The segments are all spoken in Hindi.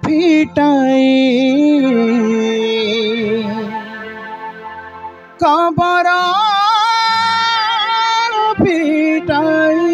फिटाए कबर फिटाए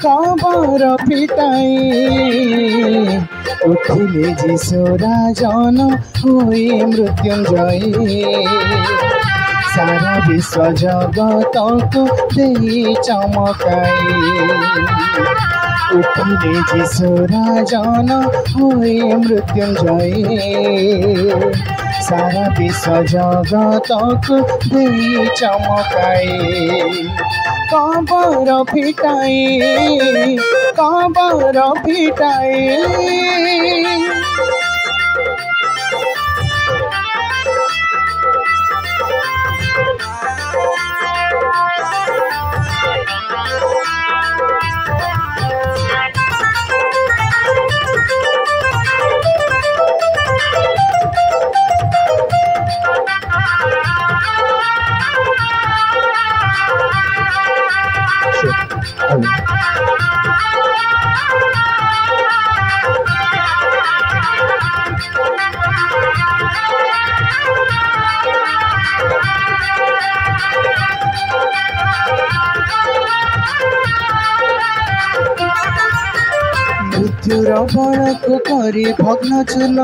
कबर फिटाए उठिले जीशुरा जन हुए मृत्युंजय सारा विश्व जगत को दे चमकाए उठिले जीशुरा जन हुए मृत्युंजय सारा विश्व जगत को दे चमकाए कबर फिटाए मृत्युर बल को करी भग्न चूल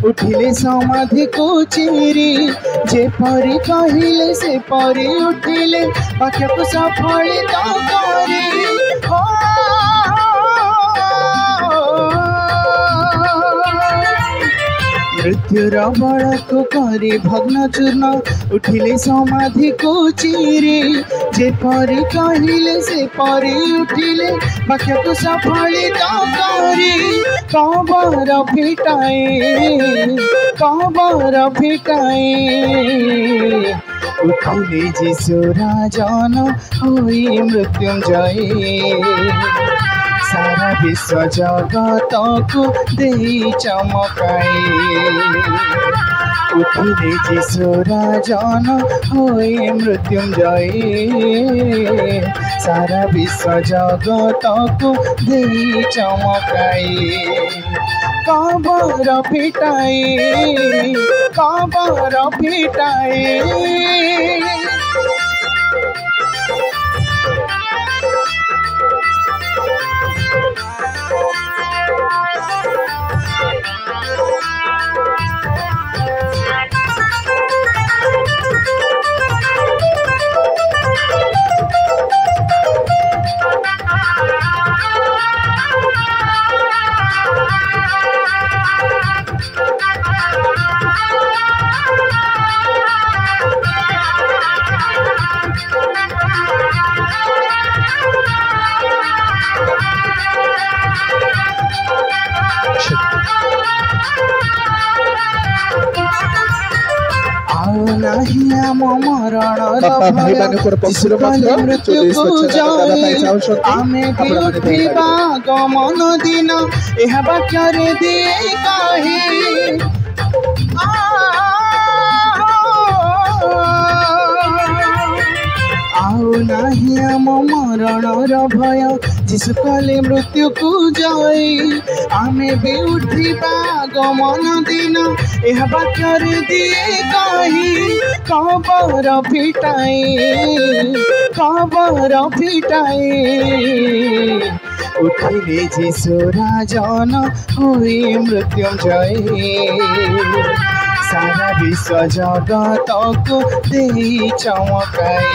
उठिले समाधि को चिरी जेपरी कहिले से परी उठिले वाक्य को सफलित करी मृत्युर बल को करी भग्न चूर्ण उठिले समाधि को चिरी जेपरी कहिले से परी उठिले वाक्य को सफलित करी कबर फिटाए उठिले जीशुरा जन हुए मृत्युंजय सारा विश्व जगत को दे चमकाए उठिले जीशुरा जन हुए मृत्युंजय सारा विश्व जगत को दे चमकाए कबर फिटाए गमन दिन यह वाक्य दिए कही आउ नहीं आम मरणर भय जीशु कले मृत्यु को जय आमे भी उठिबा गमन दिन यह वाक्य दिए कही कबर फिटाए उठिले जीशुरा जन हुए मृत्युंजय सारा विश्व जगत को दे चमकाए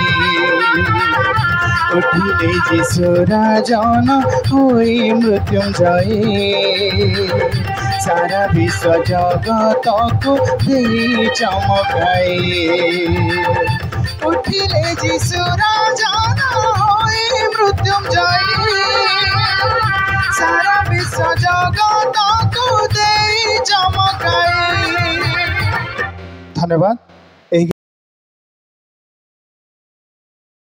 उठिले जीशुरा जन हुए मृत्युंजय सारा विश्व जगत को दे चमकाए उठिले जीशु राजा होई मृत्युंजयी सारा विश्व जगत को दे चमकाए। धन्यवाद।